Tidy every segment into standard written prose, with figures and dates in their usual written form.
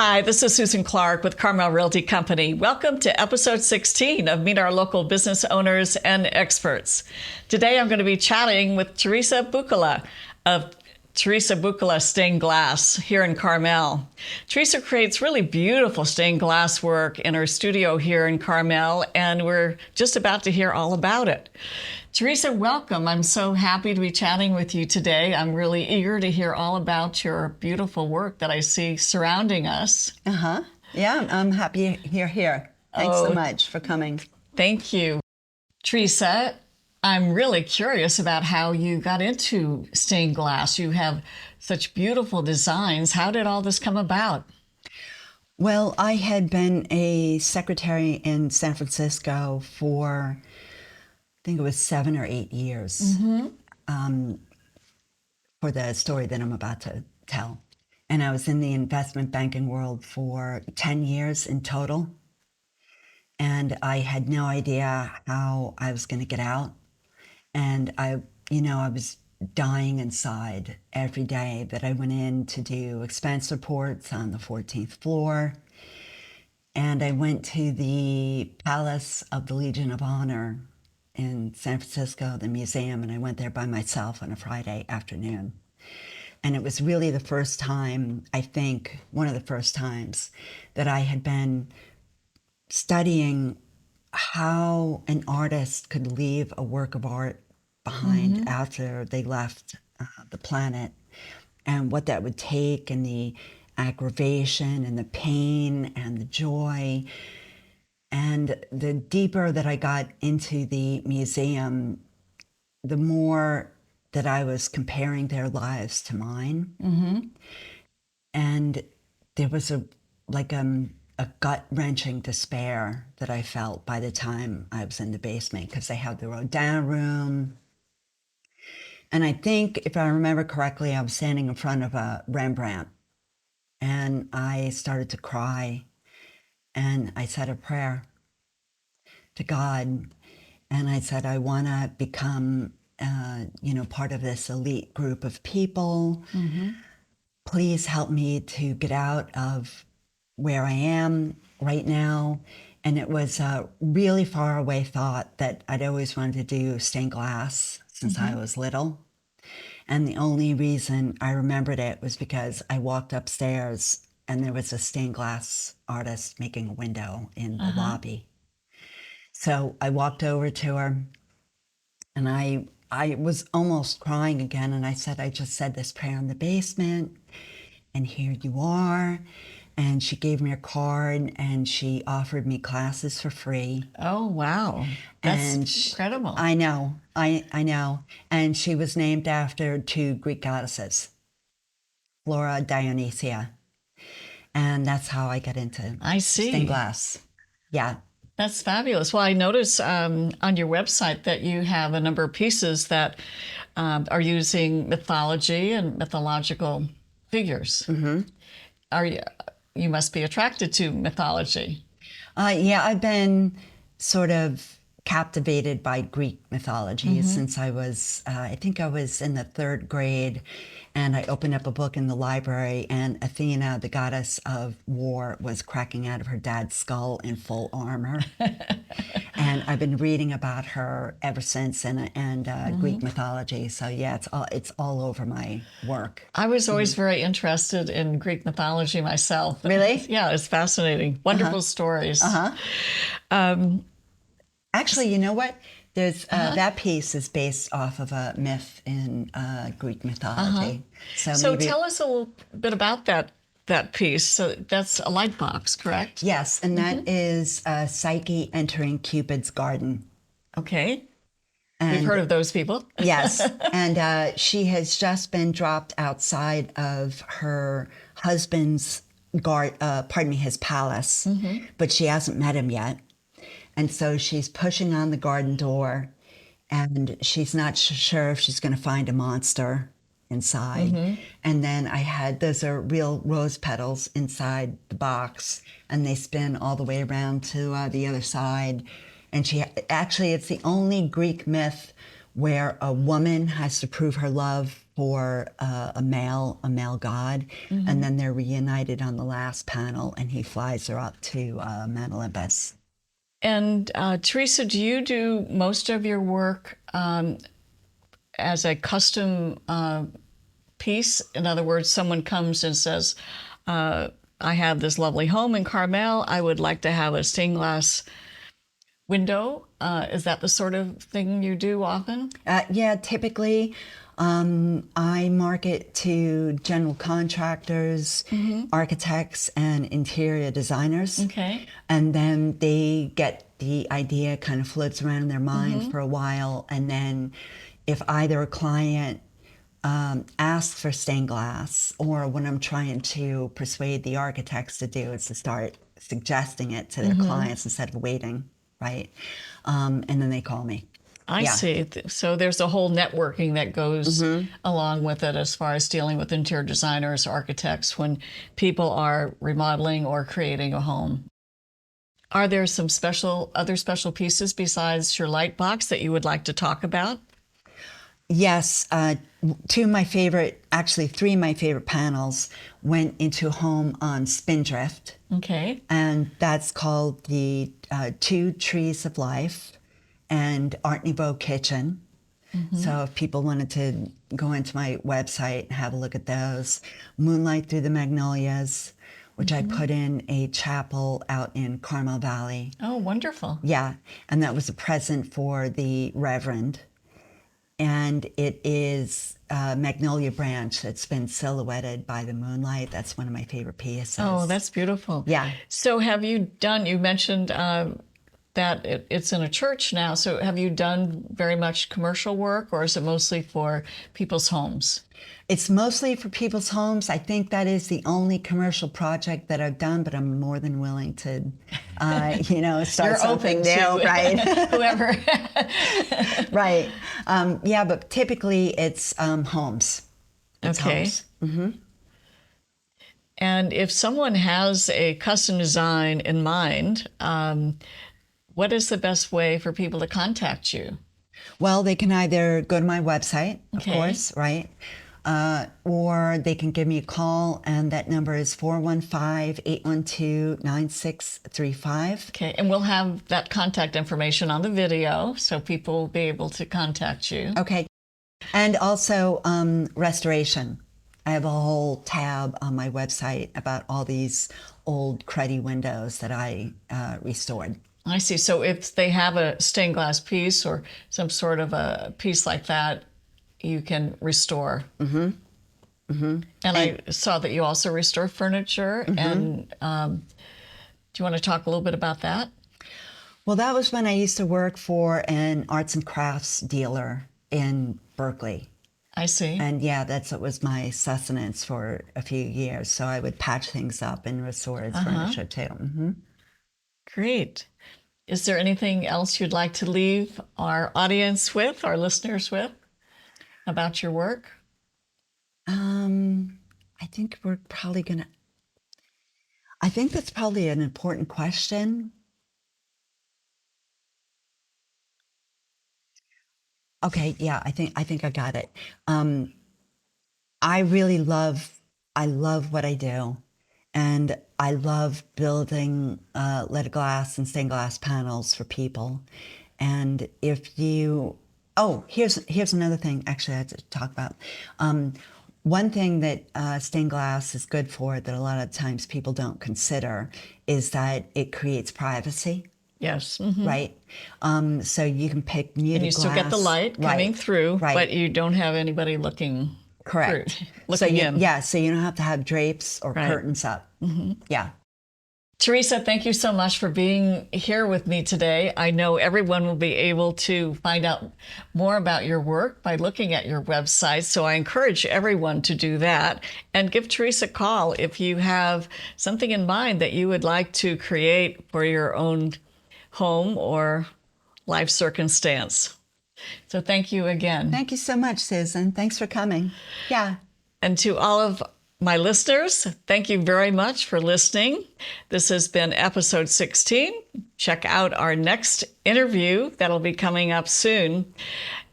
Hi, this is Susan Clark with Carmel Realty Company. Welcome to episode 16 of Meet Our Local Business Owners and Experts. Today I'm going to be chatting with Teresa Buccola of Teresa Buccola Stained Glass here in Carmel. Teresa creates really beautiful stained glass work in her studio here in Carmel, and we're just about to hear all about it. Teresa, welcome. I'm so happy to be chatting with you today. I'm really eager to hear all about your beautiful work that I see surrounding us. Yeah, I'm happy you're here. Thanks so much for coming. Thank you. Teresa, I'm really curious about how you got into stained glass. You have such beautiful designs. How did all this come about? Well, I had been a secretary in San Francisco for, I think it was 7 or 8 years, for the story that I'm about to tell. And I was in the investment banking world for 10 years in total. And I had no idea how I was going to get out. And I was dying inside every day that I went in to do expense reports on the 14th floor. And I went to the Palace of the Legion of Honor in San Francisco, the museum, and I went there by myself on a Friday afternoon. And it was really the first time, I think, one of the first times that I had been studying how an artist could leave a work of art behind after they left the planet, and what that would take, and the aggravation and the pain and the joy. And the deeper that I got into the museum, the more that I was comparing their lives to mine. And there was a gut-wrenching despair that I felt by the time I was in the basement, because they had the Rodin room. And I think, if I remember correctly, I was standing in front of a Rembrandt, and I started to cry, and I said a prayer to God, and I said, I want to become, part of this elite group of people. Please help me to get out of where I am right now. And it was a really far away thought that I'd always wanted to do stained glass since I was little. And the only reason I remembered it was because I walked upstairs and there was a stained glass artist making a window in the lobby. So I walked over to her, and I was almost crying again. And I said, I just said this prayer in the basement, and here you are. And she gave me a card, and she offered me classes for free. Oh, wow. That's incredible. I know. And she was named after 2 Greek goddesses, Flora, Dionysia. And that's how I got into stained glass. Yeah. That's fabulous. Well, I noticed on your website that you have a number of pieces that are using mythology and mythological figures. You must be attracted to mythology. Yeah, I've been sort of captivated by Greek mythology since I was, I think I was in the 3rd grade, and I opened up a book in the library, and Athena, the goddess of war, was cracking out of her dad's skull in full armor. And I've been reading about her ever since, and Greek mythology. So yeah, it's all over my work. I was always very interested in Greek mythology myself. Really? Yeah, it's fascinating. Wonderful stories. Actually, you know what? There's that piece is based off of a myth in Greek mythology. So tell us a little bit about that piece. So that's a light box, correct? Yes, and that is Psyche entering Cupid's garden. Okay. We've heard of those people. Yes, and she has just been dropped outside of her husband's his palace, but she hasn't met him yet. And so she's pushing on the garden door, and she's not sure if she's going to find a monster inside. And then those are real rose petals inside the box, and they spin all the way around to the other side. And it's the only Greek myth where a woman has to prove her love for a male god, and then they're reunited on the last panel, and he flies her up to Mount Olympus. And Teresa, do you do most of your work as a custom piece? In other words, someone comes and says, I have this lovely home in Carmel. I would like to have a stained glass window. Is that the sort of thing you do often? Yeah, typically I market to general contractors, architects, and interior designers. Okay. And then they get the idea, kind of floats around in their mind for a while. And then if either a client asks for stained glass, or what I'm trying to persuade the architects to do is to start suggesting it to their clients instead of waiting, right? And then they call me. I see. So there's a whole networking that goes along with it as far as dealing with interior designers, architects, when people are remodeling or creating a home. Are there some other special pieces besides your light box that you would like to talk about? Yes, three of my favorite panels went into a home on Spindrift. Okay. And that's called the Two Trees of Life and Art Nouveau Kitchen. So if people wanted to go into my website and have a look at those. Moonlight Through the Magnolias, which I put in a chapel out in Carmel Valley. Oh, wonderful. Yeah, and that was a present for the Reverend. And it is a magnolia branch that's been silhouetted by the moonlight. That's one of my favorite pieces. Oh, that's beautiful. Yeah. So you mentioned that it's in a church now. So have you done very much commercial work, or is it mostly for people's homes? It's mostly for people's homes. I think that is the only commercial project that I've done, but I'm more than willing to, start something new, right? Whoever. Right. Yeah, but typically it's homes. It's Okay. homes. And if someone has a custom design in mind, what is the best way for people to contact you? Well, they can either go to my website, of Okay. course, right? Or they can give me a call, and that number is 415-812-9635. Okay, and we'll have that contact information on the video so people will be able to contact you. Okay. And also restoration. I have a whole tab on my website about all these old cruddy windows that I restored. I see. So if they have a stained glass piece or some sort of a piece like that, you can restore. And I saw that you also restore furniture. And do you want to talk a little bit about that? Well, that was when I used to work for an arts and crafts dealer in Berkeley. I see. And yeah, that was my sustenance for a few years. So I would patch things up and restore his furniture too. Great. Is there anything else you'd like to leave our audience with, our listeners with, about your work? I think I think that's probably an important question. Okay, yeah, I think I got it. I love what I do, and I love building leaded glass and stained glass panels for people. And here's another thing actually I had to talk about. One thing that stained glass is good for that a lot of times people don't consider is that it creates privacy. Yes. Right. So you can pick muted And you still get the glass. light coming through, Right. but you don't have anybody looking Correct. through, looking in. Yeah. So you don't have to have drapes or curtains up. Yeah. Teresa, thank you so much for being here with me today. I know everyone will be able to find out more about your work by looking at your website. So I encourage everyone to do that and give Teresa a call if you have something in mind that you would like to create for your own home or life circumstance. So thank you again. Thank you so much, Susan. Thanks for coming. Yeah. And to all of my listeners, thank you very much for listening. This has been episode 16. Check out our next interview that'll be coming up soon.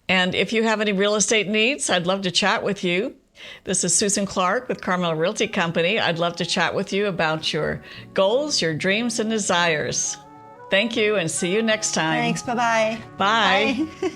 And if you have any real estate needs, I'd love to chat with you. This is Susan Clark with Carmel Realty Company. I'd love to chat with you about your goals, your dreams, and desires. Thank you, and see you next time. Thanks. Bye-bye. Bye. Bye.